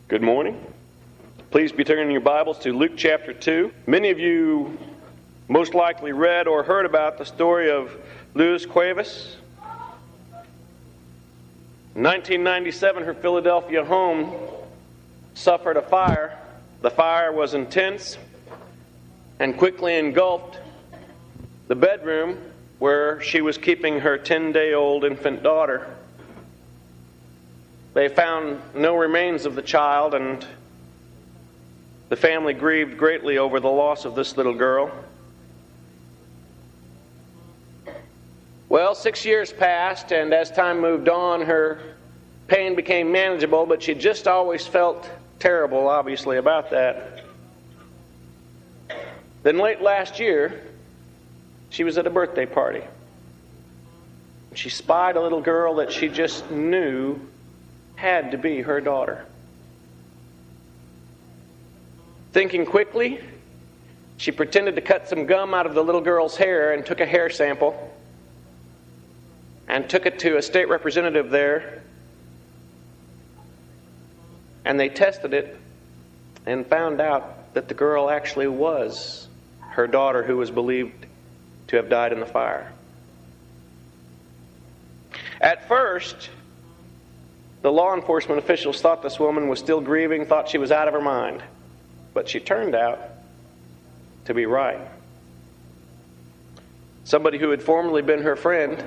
Good morning. Please be turning your Bibles to Luke chapter 2. Many of you most likely read or heard about the story of Luz Cuevas. In 1997, her Philadelphia home suffered a fire. The fire was intense and quickly engulfed the bedroom where she was keeping her 10-day-old infant daughter. They found no remains of the child, and the family grieved greatly over the loss of this little girl. Well, 6 years passed, and as time moved on, her pain became manageable, but she just always felt terrible, obviously, about that. Then late last year, she was at a birthday party. She spied a little girl that she just knew had to be her daughter. Thinking quickly, she pretended to cut some gum out of the little girl's hair and took a hair sample and took it to a state representative there, and they tested it and found out that the girl actually was her daughter, who was believed to have died in the fire. At first, the law enforcement officials thought this woman was still grieving, thought she was out of her mind. But she turned out to be right. Somebody who had formerly been her friend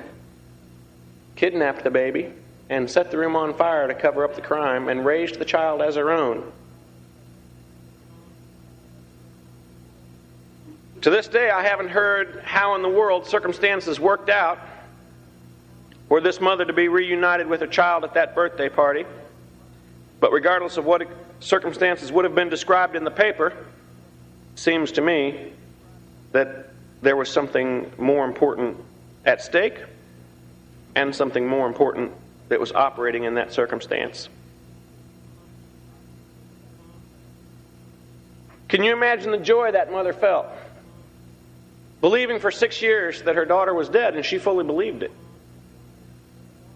kidnapped the baby and set the room on fire to cover up the crime and raised the child as her own. To this day, I haven't heard how in the world circumstances worked out for this mother to be reunited with her child at that birthday party. But regardless of what circumstances would have been described in the paper, it seems to me that there was something more important at stake and something more important that was operating in that circumstance. Can you imagine the joy that mother felt? Believing for 6 years that her daughter was dead, and she fully believed it.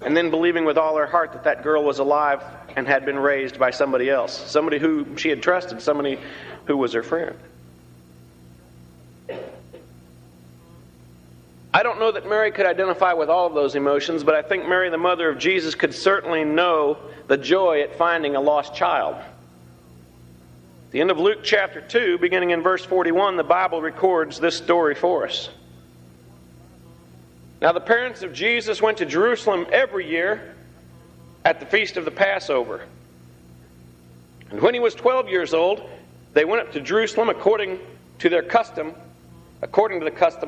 And then believing with all her heart that that girl was alive and had been raised by somebody else. Somebody who she had trusted, somebody who was her friend. I don't know that Mary could identify with all of those emotions, but I think Mary, the mother of Jesus, could certainly know the joy at finding a lost child. At the end of Luke chapter 2, beginning in verse 41, the Bible records this story for us. Now the parents of Jesus went to Jerusalem every year at the feast of the Passover. And when he was 12 years old, they went up to Jerusalem according to the custom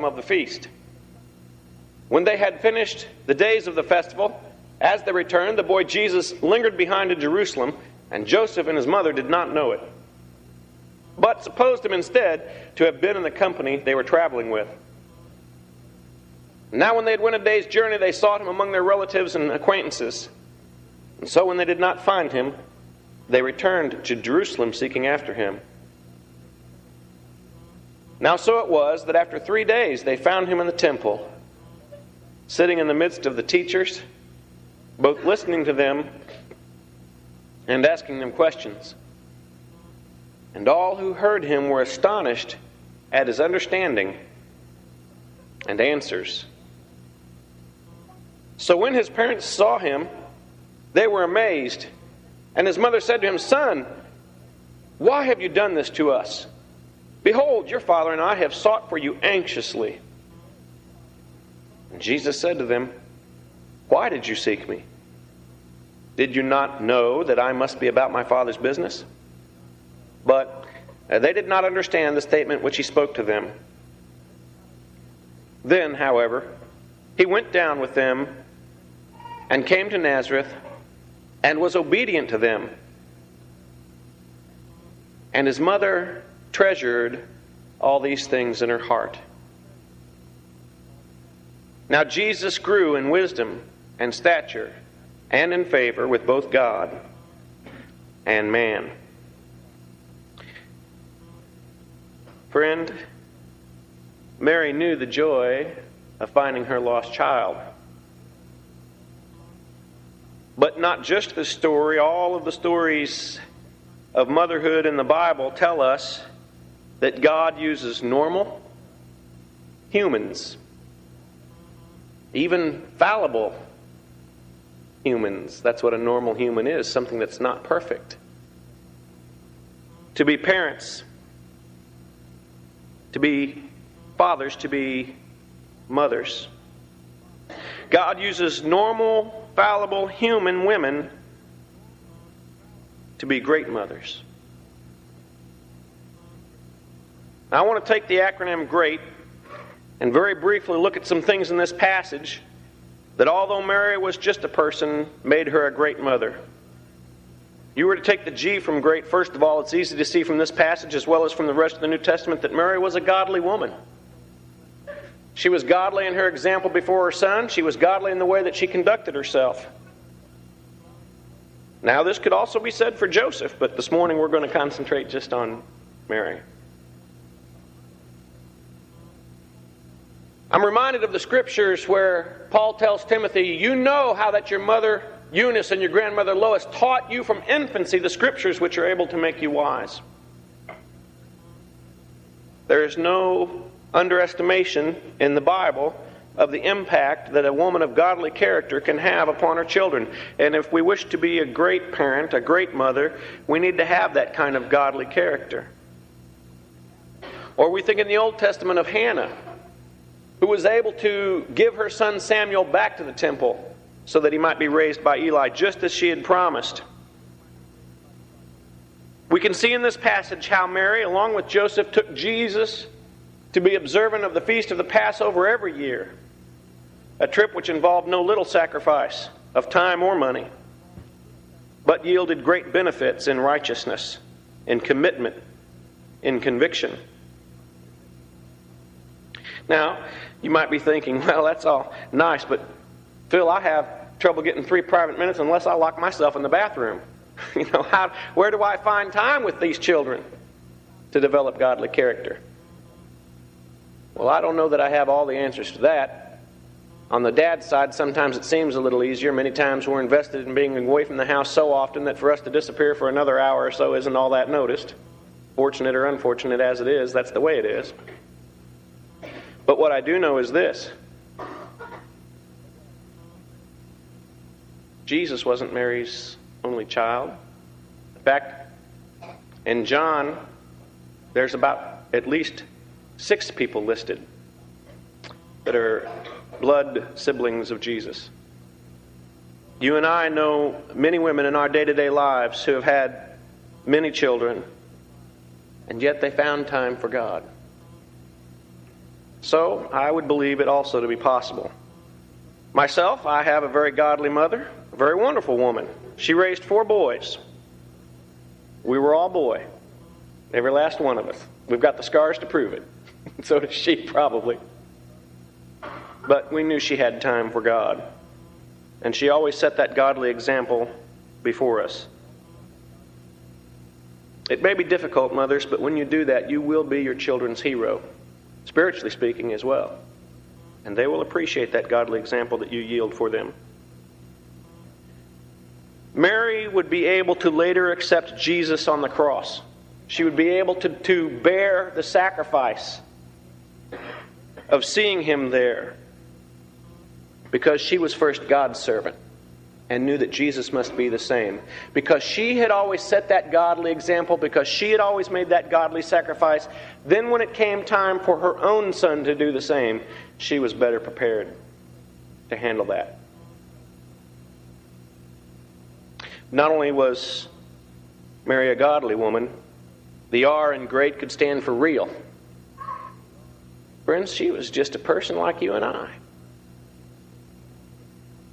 of the feast. When they had finished the days of the festival, as they returned, the boy Jesus lingered behind in Jerusalem, and Joseph and his mother did not know it, but supposed him instead to have been in the company they were traveling with. Now when they had went a day's journey, they sought him among their relatives and acquaintances. And so when they did not find him, they returned to Jerusalem seeking after him. Now so it was that after 3 days they found him in the temple, sitting in the midst of the teachers, both listening to them and asking them questions. And all who heard him were astonished at his understanding and answers. So when his parents saw him, they were amazed. And his mother said to him, "Son, why have you done this to us? Behold, your father and I have sought for you anxiously." And Jesus said to them, "Why did you seek me? Did you not know that I must be about my Father's business?" But they did not understand the statement which he spoke to them. Then, however, he went down with them and came to Nazareth and was obedient to them. And his mother treasured all these things in her heart. Now Jesus grew in wisdom and stature and in favor with both God and man. Friend, Mary knew the joy of finding her lost child. But not just the story, all of the stories of motherhood in the Bible tell us that God uses normal humans, even fallible humans. That's what a normal human is, something that's not perfect. To be parents, to be fathers, to be mothers. God uses normal, fallible human women to be great mothers. Now, I want to take the acronym GREAT and very briefly look at some things in this passage that, although Mary was just a person, made her a great mother. You were to take the G from great. First of all, it's easy to see from this passage as well as from the rest of the New Testament that Mary was a godly woman. She was godly in her example before her son. She was godly in the way that she conducted herself. Now, this could also be said for Joseph, but this morning we're going to concentrate just on Mary. I'm reminded of the scriptures where Paul tells Timothy, you know how that your mother Eunice and your grandmother Lois taught you from infancy the scriptures which are able to make you wise. There is no underestimation in the Bible of the impact that a woman of godly character can have upon her children. And if we wish to be a great parent, a great mother, we need to have that kind of godly character. Or we think in the Old Testament of Hannah, who was able to give her son Samuel back to the temple so that he might be raised by Eli, just as she had promised. We can see in this passage how Mary, along with Joseph, took Jesus to be observant of the feast of the Passover every year, a trip which involved no little sacrifice of time or money, but yielded great benefits in righteousness, in commitment, in conviction. Now, you might be thinking, well, that's all nice, but Phil, I have trouble getting 3 private minutes unless I lock myself in the bathroom. Where do I find time with these children to develop godly character? Well, I don't know that I have all the answers to that. On the dad's side, sometimes it seems a little easier. Many times we're invested in being away from the house so often that for us to disappear for another hour or so isn't all that noticed. Fortunate or unfortunate as it is, that's the way it is. But what I do know is this. Jesus wasn't Mary's only child. In fact, in John, there's about at least 6 people listed that are blood siblings of Jesus. You and I know many women in our day-to-day lives who have had many children, and yet they found time for God. So, I would believe it also to be possible. Myself, I have a very godly mother, a very wonderful woman. She raised 4 boys. We were all boy, every last one of us. We've got the scars to prove it. So does she, probably. But we knew she had time for God. And she always set that godly example before us. It may be difficult, mothers, but when you do that, you will be your children's hero, spiritually speaking as well. And they will appreciate that godly example that you yield for them. Mary would be able to later accept Jesus on the cross. She would be able to bear the sacrifice of seeing him there because she was first God's servant and knew that Jesus must be the same. Because she had always set that godly example, because she had always made that godly sacrifice, then when it came time for her own son to do the same, she was better prepared to handle that. Not only was Mary a godly woman, the R in great could stand for real. Friends, she was just a person like you and I.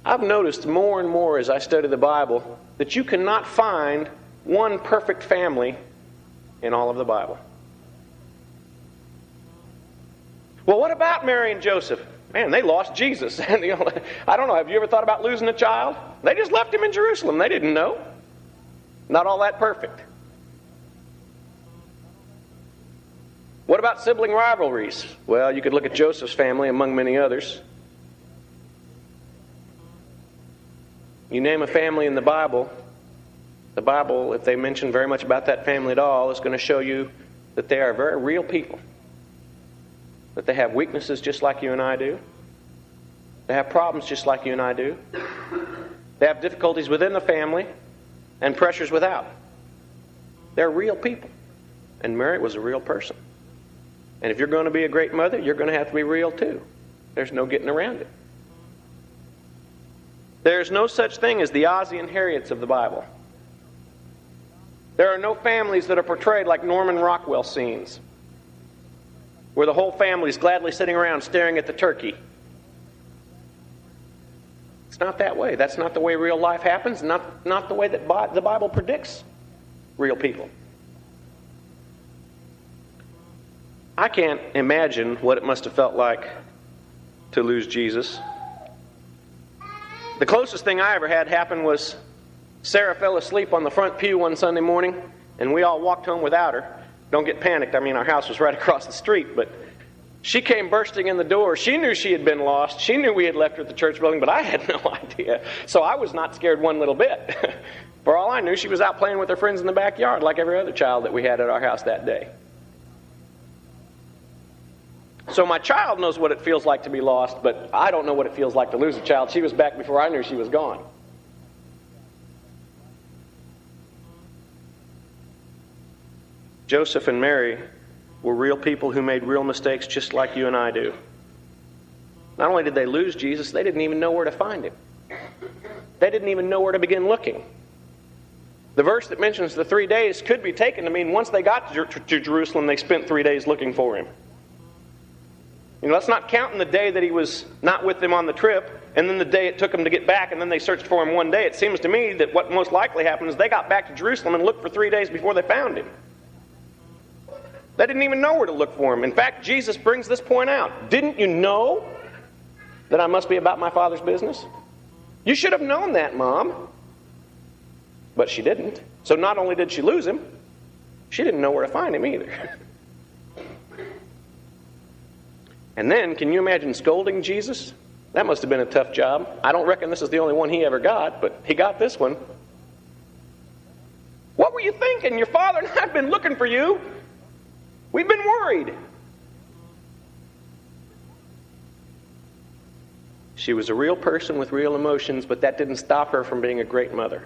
I've noticed more and more as I study the Bible that you cannot find one perfect family in all of the Bible. Well, what about Mary and Joseph? Man, they lost Jesus. I don't know, have you ever thought about losing a child? They just left him in Jerusalem. They didn't know. Not all that perfect. What about sibling rivalries? Well, you could look at Joseph's family among many others. You name a family in the Bible, The Bible, if they mention very much about that family at all, is going to show you that they are very real people. That they have weaknesses just like you and I do. They have problems just like you and I do. They have difficulties within the family and pressures without. They're real people. And Mary was a real person. And if you're going to be a great mother, you're going to have to be real too. There's no getting around it. There's no such thing as the Ozzie and Harriets of the Bible. There are no families that are portrayed like Norman Rockwell scenes, where the whole family is gladly sitting around staring at the turkey. It's not that way. That's not the way real life happens, not the way that the Bible predicts real people. I can't imagine what it must have felt like to lose Jesus. The closest thing I ever had happen was Sarah fell asleep on the front pew one Sunday morning, and we all walked home without her. Don't get panicked. I mean, our house was right across the street, but she came bursting in the door. She knew she had been lost. She knew we had left her at the church building, but I had no idea. So I was not scared one little bit. For all I knew, she was out playing with her friends in the backyard like every other child that we had at our house that day. So my child knows what it feels like to be lost, but I don't know what it feels like to lose a child. She was back before I knew she was gone. Joseph and Mary were real people who made real mistakes just like you and I do. Not only did they lose Jesus, they didn't even know where to find him. They didn't even know where to begin looking. The verse that mentions the 3 days could be taken to mean once they got to Jerusalem, they spent 3 days looking for him. You know, let's not count in the day that he was not with them on the trip, and then the day it took them to get back, and then they searched for him one day. It seems to me that what most likely happened is they got back to Jerusalem and looked for 3 days before they found him. They didn't even know where to look for him. In fact, Jesus brings this point out. Didn't you know that I must be about my Father's business? You should have known that, Mom. But she didn't. So not only did she lose him, she didn't know where to find him either. And then, can you imagine scolding Jesus? That must have been a tough job. I don't reckon this is the only one he ever got, but he got this one. What were you thinking? Your father and I have been looking for you. We've been worried. She was a real person with real emotions, but that didn't stop her from being a great mother.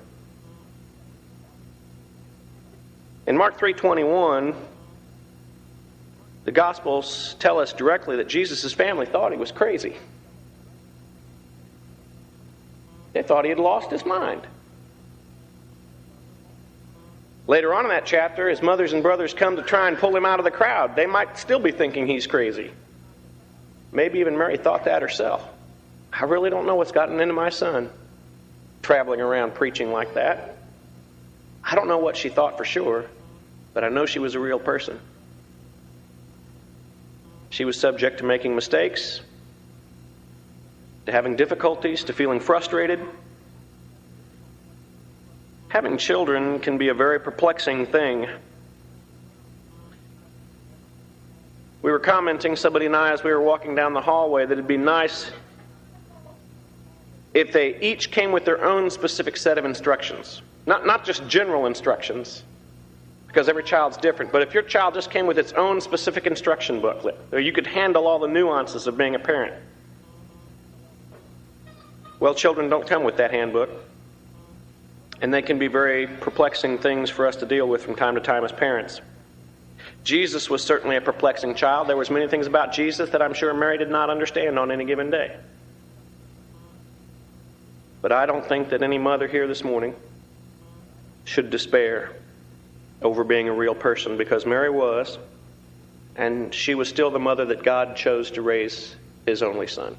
In Mark 3:21, the Gospels tell us directly that Jesus' family thought he was crazy. They thought he had lost his mind. Later on in that chapter, his mothers and brothers come to try and pull him out of the crowd. They might still be thinking he's crazy. Maybe even Mary thought that herself. I really don't know what's gotten into my son, traveling around preaching like that. I don't know what she thought for sure, but I know she was a real person. She was subject to making mistakes, to having difficulties, to feeling frustrated. Having children can be a very perplexing thing. We were commenting, somebody and I, as we were walking down the hallway, that it'd be nice if they each came with their own specific set of instructions. Not just general instructions, because every child's different, but if your child just came with its own specific instruction booklet, or you could handle all the nuances of being a parent. Well, children don't come with that handbook, and they can be very perplexing things for us to deal with from time to time as parents. Jesus was certainly a perplexing child. There was many things about Jesus that I'm sure Mary did not understand on any given day. But I don't think that any mother here this morning should despair over being a real person, because Mary was, and she was still the mother that God chose to raise his only son.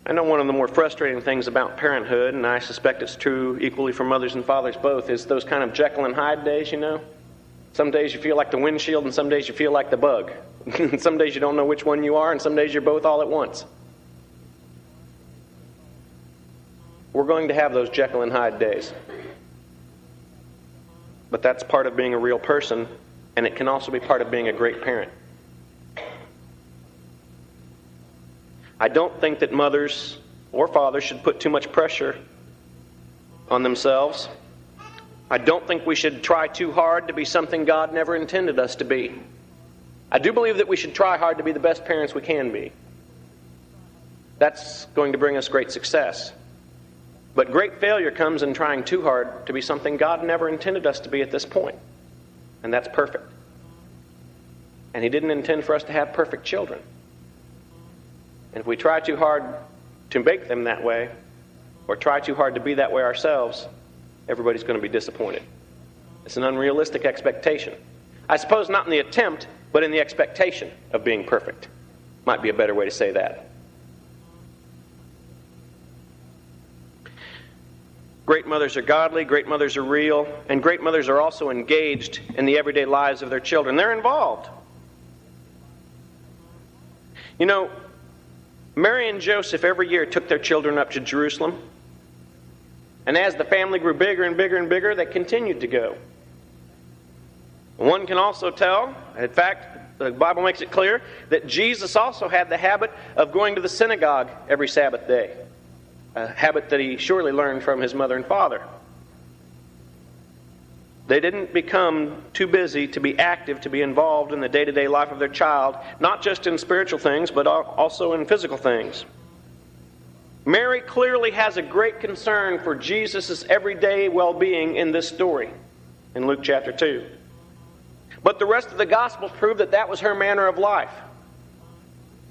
I know one of the more frustrating things about parenthood, and I suspect it's true equally for mothers and fathers both, is those kind of Jekyll and Hyde days, you know? Some days you feel like the windshield, and some days you feel like the bug. Some days you don't know which one you are, and some days you're both all at once. We're going to have those Jekyll and Hyde days. But that's part of being a real person, and it can also be part of being a great parent. I don't think that mothers or fathers should put too much pressure on themselves. I don't think we should try too hard to be something God never intended us to be. I do believe that we should try hard to be the best parents we can be. That's going to bring us great success. But great failure comes in trying too hard to be something God never intended us to be at this point. And that's perfect. And He didn't intend for us to have perfect children. And if we try too hard to make them that way, or try too hard to be that way ourselves, everybody's going to be disappointed. It's an unrealistic expectation. I suppose not in the attempt, but in the expectation of being perfect. Might be a better way to say that. Great mothers are godly, great mothers are real, and great mothers are also engaged in the everyday lives of their children. They're involved. You know, Mary and Joseph every year took their children up to Jerusalem. And as the family grew bigger and bigger and bigger, they continued to go. One can also tell, in fact, the Bible makes it clear, that Jesus also had the habit of going to the synagogue every Sabbath day. A habit that He surely learned from His mother and father. They didn't become too busy to be active, to be involved in the day-to-day life of their child, not just in spiritual things, but also in physical things. Mary clearly has a great concern for Jesus' everyday well-being in this story, in Luke chapter 2. But the rest of the Gospels prove that that was her manner of life.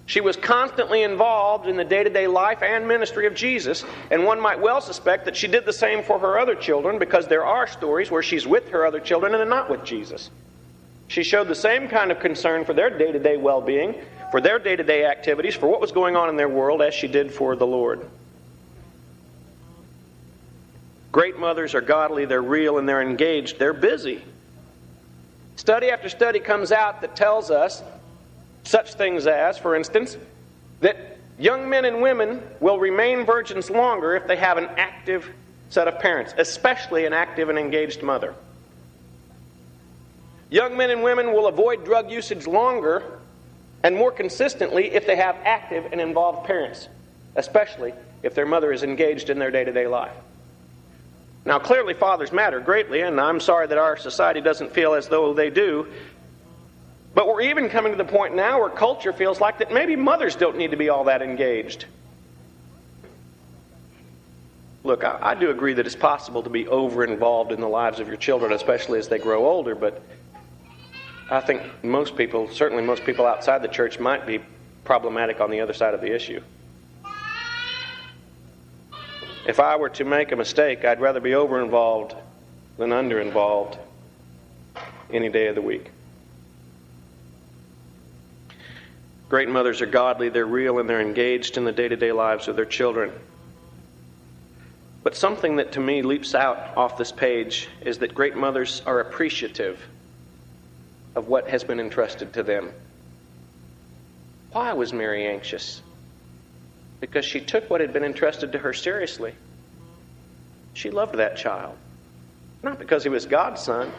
She was constantly involved in the day-to-day life and ministry of Jesus, and one might well suspect that she did the same for her other children, because there are stories where she's with her other children and not with Jesus. She showed the same kind of concern for their day-to-day well-being, for their day-to-day activities, for what was going on in their world, as she did for the Lord. Great mothers are godly, they're real, and they're engaged. They're busy. Study after study comes out that tells us such things as, for instance, that young men and women will remain virgins longer if they have an active set of parents, especially an active and engaged mother. Young men and women will avoid drug usage longer and more consistently if they have active and involved parents, especially if their mother is engaged in their day-to-day life. Now, clearly fathers matter greatly, and I'm sorry that our society doesn't feel as though they do. But we're even coming to the point now where culture feels like that maybe mothers don't need to be all that engaged. Look, I do agree that it's possible to be over-involved in the lives of your children, especially as they grow older, but I think most people, certainly most people outside the church, might be problematic on the other side of the issue. If I were to make a mistake, I'd rather be over-involved than under-involved any day of the week. Great mothers are godly, they're real, and they're engaged in the day-to-day lives of their children. But something that to me leaps out off this page is that great mothers are appreciative of what has been entrusted to them. Why was Mary anxious? Because she took what had been entrusted to her seriously. She loved that child. Not because he was God's son,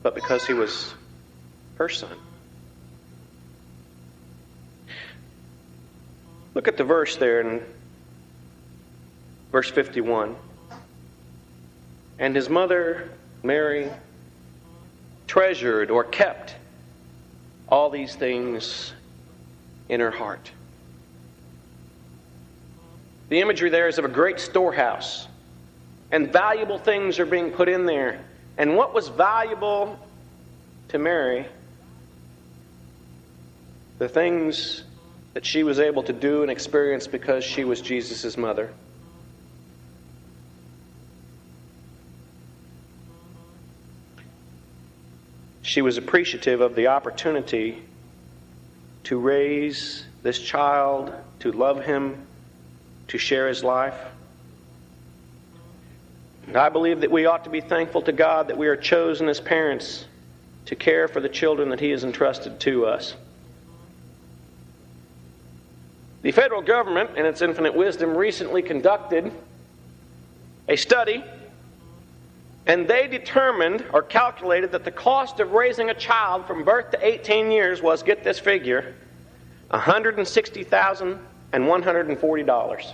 but because he was her son. Look at the verse there in verse 51. And his mother, Mary, treasured or kept all these things in her heart. The imagery there is of a great storehouse, and valuable things are being put in there. And what was valuable to Mary? The things that she was able to do and experience because she was Jesus' mother. She was appreciative of the opportunity to raise this child, to love him, to share his life. And I believe that we ought to be thankful to God that we are chosen as parents to care for the children that He has entrusted to us. The federal government, in its infinite wisdom, recently conducted a study, and they determined or calculated that the cost of raising a child from birth to 18 years was, get this figure, $160,140.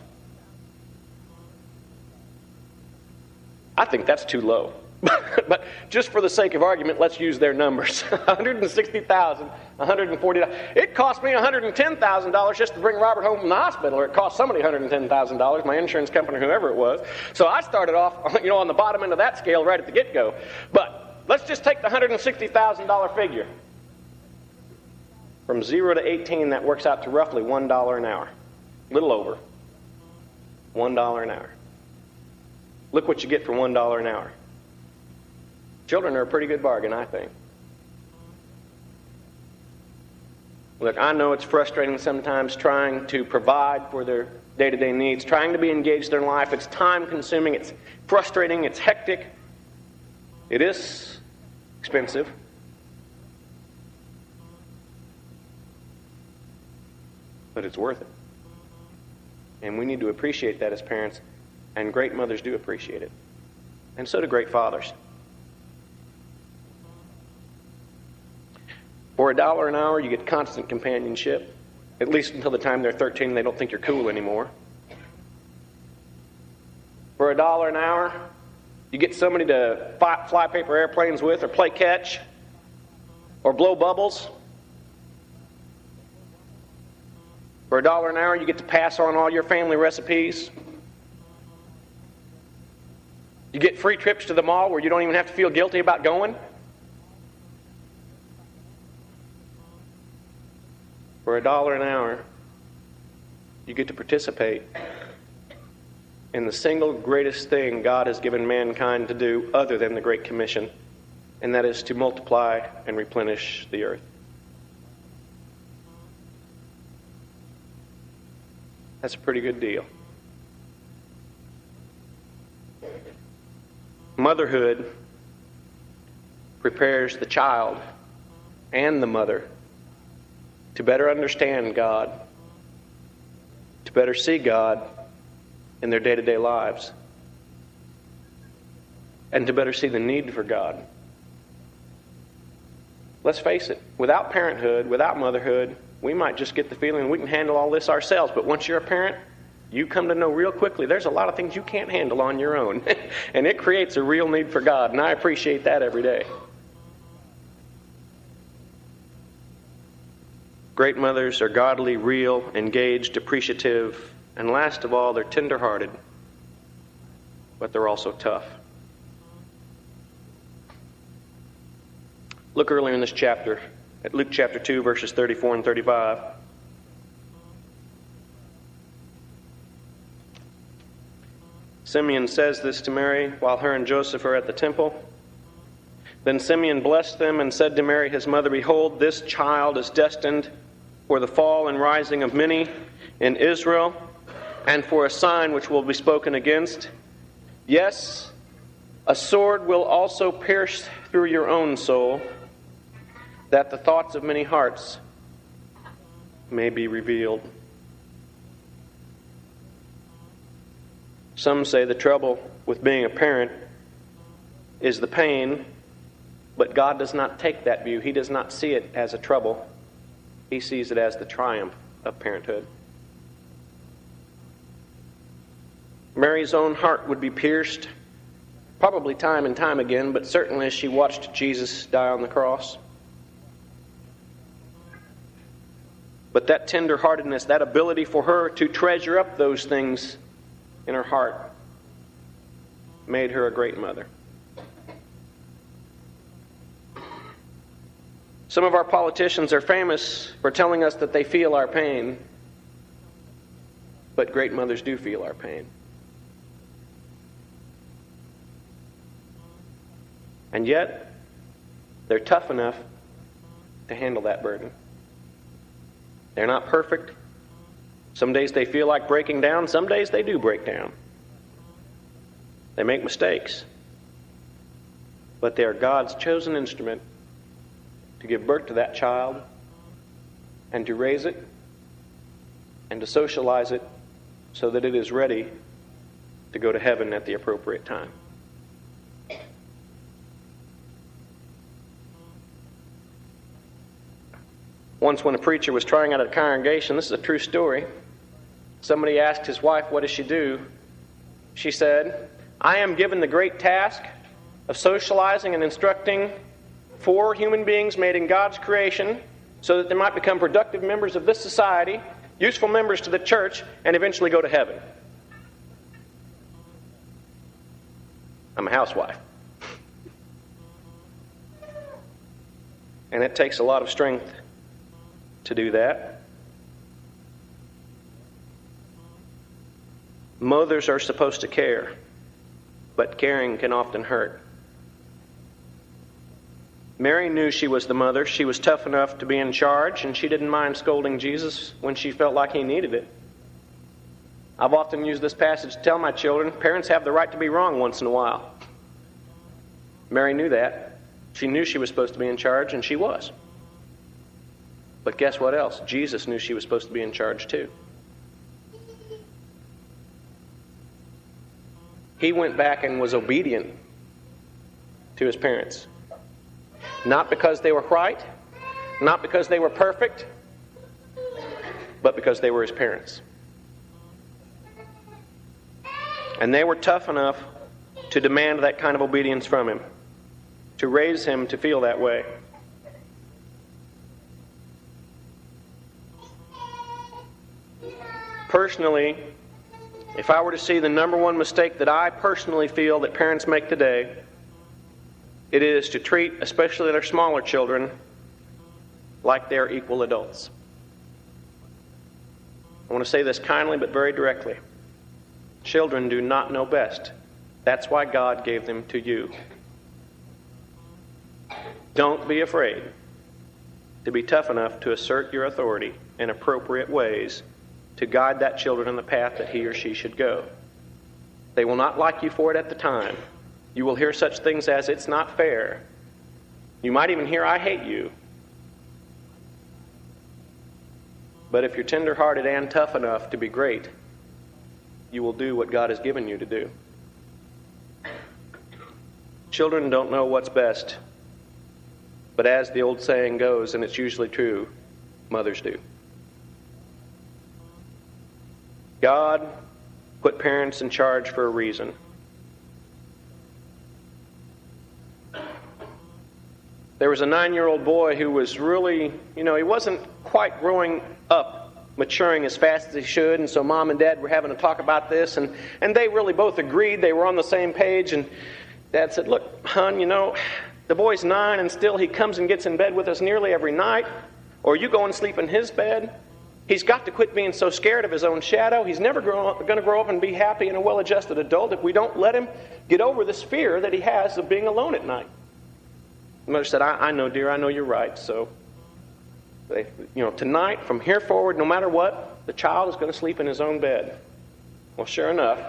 I think that's too low. But just for the sake of argument, let's use their numbers. $160,140. It cost me $110,000 just to bring Robert home from the hospital, or it cost somebody $110,000, my insurance company, whoever it was. So I started off, on the bottom end of that scale right at the get-go. But let's just take the $160,000 figure. From 0 to 18, that works out to roughly $1 an hour. A little over. $1 an hour. Look what you get for $1 an hour. Children are a pretty good bargain, I think. Look, I know it's frustrating sometimes trying to provide for their day-to-day needs, trying to be engaged in their life. It's time-consuming, it's frustrating, it's hectic. It is expensive. But it's worth it. And we need to appreciate that as parents, and great mothers do appreciate it. And so do great fathers. For $1 an hour, you get constant companionship, at least until the time they're 13 and they don't think you're cool anymore. For $1 an hour, you get somebody to fly paper airplanes with, or play catch, or blow bubbles. For $1 an hour, you get to pass on all your family recipes. You get free trips to the mall where you don't even have to feel guilty about going. For $1 an hour, you get to participate in the single greatest thing God has given mankind to do other than the Great Commission, and that is to multiply and replenish the earth. That's a pretty good deal. Motherhood prepares the child and the mother to better understand God, to better see God in their day-to-day lives, and to better see the need for God. Let's face it, without parenthood, without motherhood, we might just get the feeling we can handle all this ourselves. But once you're a parent, you come to know real quickly there's a lot of things you can't handle on your own. And it creates a real need for God, and I appreciate that every day. Great mothers are godly, real, engaged, appreciative, and last of all, they're tender-hearted, but they're also tough. Look earlier in this chapter at Luke chapter 2, verses 34 and 35. Simeon says this to Mary while her and Joseph are at the temple. Then Simeon blessed them and said to Mary his mother, "Behold, this child is destined for the fall and rising of many in Israel, and for a sign which will be spoken against. Yes, a sword will also pierce through your own soul, that the thoughts of many hearts may be revealed." Some say the trouble with being a parent is the pain, but God does not take that view. He does not see it as a trouble. He sees it as the triumph of parenthood. Mary's own heart would be pierced, probably time and time again, but certainly as she watched Jesus die on the cross. But that tender-heartedness, that ability for her to treasure up those things in her heart, made her a great mother. Some of our politicians are famous for telling us that they feel our pain, but great mothers do feel our pain. And yet, they're tough enough to handle that burden. They're not perfect. Some days they feel like breaking down. Some days they do break down. They make mistakes. But they are God's chosen instrument to give birth to that child and to raise it and to socialize it so that it is ready to go to heaven at the appropriate time. Once when a preacher was trying out at a congregation, this is a true story, somebody asked his wife, what does she do? She said, I am given the great task of socializing and instructing 4 human beings made in God's creation so that they might become productive members of this society, useful members to the church, and eventually go to heaven. I'm a housewife. And it takes a lot of strength to do that. Mothers are supposed to care, but caring can often hurt. Mary knew she was the mother. She was tough enough to be in charge, and she didn't mind scolding Jesus when she felt like he needed it. I've often used this passage to tell my children, parents have the right to be wrong once in a while. Mary knew that. She knew she was supposed to be in charge, and she was. But guess what else? Jesus knew she was supposed to be in charge too. He went back and was obedient to his parents. Not because they were right, not because they were perfect, but because they were his parents. And they were tough enough to demand that kind of obedience from him, to raise him to feel that way. Personally, if I were to see the number one mistake that I personally feel that parents make today, it is to treat, especially their smaller children, like they're equal adults. I want to say this kindly but very directly. Children do not know best. That's why God gave them to you. Don't be afraid to be tough enough to assert your authority in appropriate ways to guide that child in the path that he or she should go. They will not like you for it at the time. You will hear such things as, it's not fair. You might even hear, I hate you. But if you're tender-hearted and tough enough to be great, you will do what God has given you to do. Children don't know what's best, but as the old saying goes, and it's usually true, mothers do. God put parents in charge for a reason. There was a 9-year-old boy who was really, he wasn't quite growing up, maturing as fast as he should, and so Mom and Dad were having to talk about this, and they really both agreed. They were on the same page, and Dad said, look, hon, the boy's 9, and still he comes and gets in bed with us nearly every night, or you go and sleep in his bed. He's got to quit being so scared of his own shadow. He's never going to grow up and be happy and a well-adjusted adult if we don't let him get over this fear that he has of being alone at night. The mother said, I know, dear, I know you're right. So, tonight, from here forward, no matter what, the child is going to sleep in his own bed. Well, sure enough,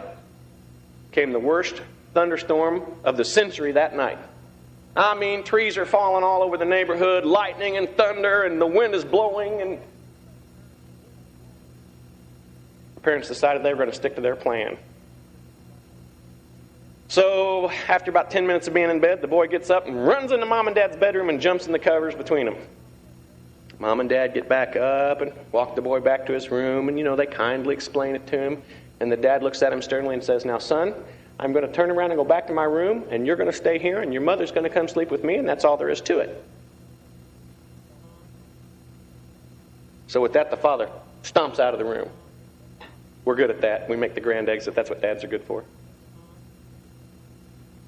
came the worst thunderstorm of the century that night. I mean, trees are falling all over the neighborhood, lightning and thunder, and the wind is blowing, and the parents decided they were going to stick to their plan. So, after about 10 minutes of being in bed, the boy gets up and runs into Mom and Dad's bedroom and jumps in the covers between them. Mom and Dad get back up and walk the boy back to his room, and, they kindly explain it to him. And the dad looks at him sternly and says, now, son, I'm going to turn around and go back to my room, and you're going to stay here, and your mother's going to come sleep with me, and that's all there is to it. So with that, the father stomps out of the room. We're good at that. We make the grand exit. That's what dads are good for.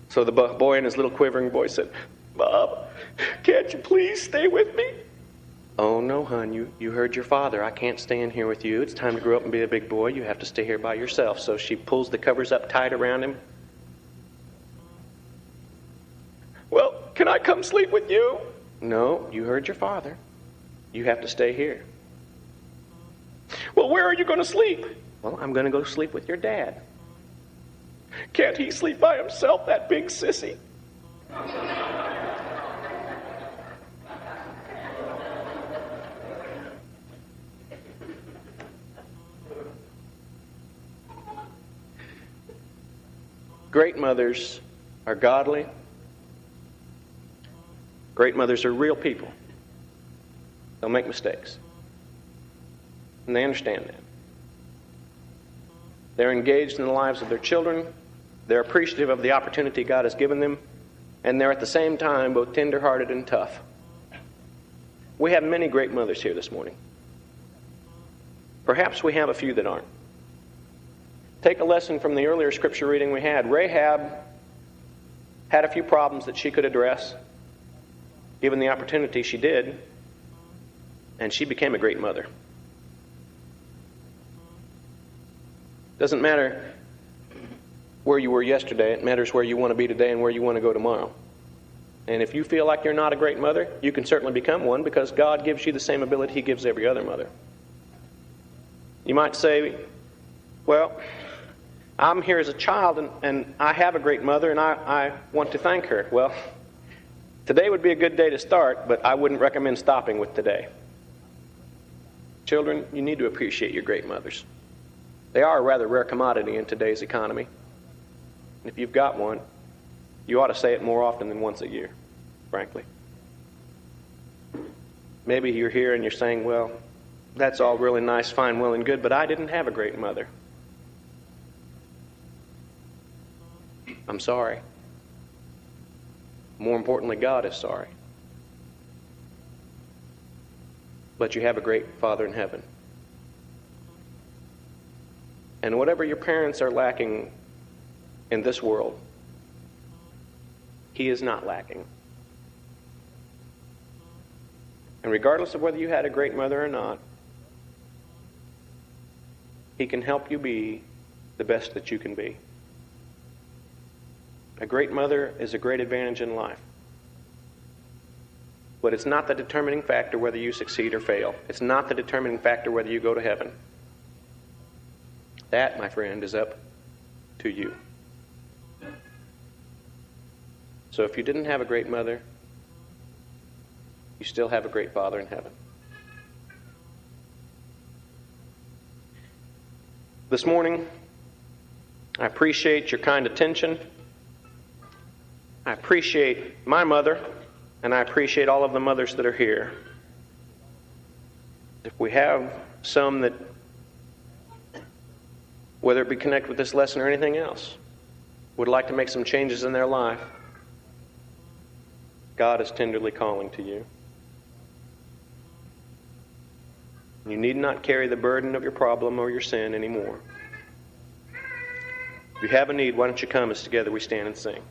So the boy and his little quivering voice said, Bob, can't you please stay with me? Oh, no, hon, you heard your father. I can't stay in here with you. It's time to grow up and be a big boy. You have to stay here by yourself. So she pulls the covers up tight around him. Well, can I come sleep with you? No, you heard your father. You have to stay here. Well, where are you going to sleep? Well, I'm going to go sleep with your dad. Can't he sleep by himself, that big sissy? Great mothers are godly. Great mothers are real people. They'll make mistakes. And they understand that. They're engaged in the lives of their children. They're appreciative of the opportunity God has given them. And they're at the same time both tender-hearted and tough. We have many great mothers here this morning. Perhaps we have a few that aren't. Take a lesson from the earlier scripture reading we had. Rahab had a few problems that she could address. Given the opportunity, she did. And she became a great mother. Doesn't matter where you were yesterday. It matters where you want to be today and where you want to go tomorrow. And if you feel like you're not a great mother, you can certainly become one, because God gives you the same ability He gives every other mother. You might say, well, I'm here as a child and I have a great mother and I want to thank her. Well, today would be a good day to start, but I wouldn't recommend stopping with today. Children, you need to appreciate your great mothers. They are a rather rare commodity in today's economy. And if you've got one, you ought to say it more often than once a year, frankly. Maybe you're here and you're saying, well, that's all really nice, fine, well, and good, but I didn't have a great mother. I'm sorry. More importantly, God is sorry. But you have a great Father in heaven. And whatever your parents are lacking in this world, He is not lacking. And regardless of whether you had a great mother or not, He can help you be the best that you can be. A great mother is a great advantage in life. But it's not the determining factor whether you succeed or fail. It's not the determining factor whether you go to heaven. That, my friend, is up to you. So if you didn't have a great mother, you still have a great Father in heaven. This morning, I appreciate your kind attention. I appreciate my mother, and I appreciate all of the mothers that are here. If we have some that, whether it be connected with this lesson or anything else, would like to make some changes in their life, God is tenderly calling to you. You need not carry the burden of your problem or your sin anymore. If you have a need, why don't you come as together we stand and sing.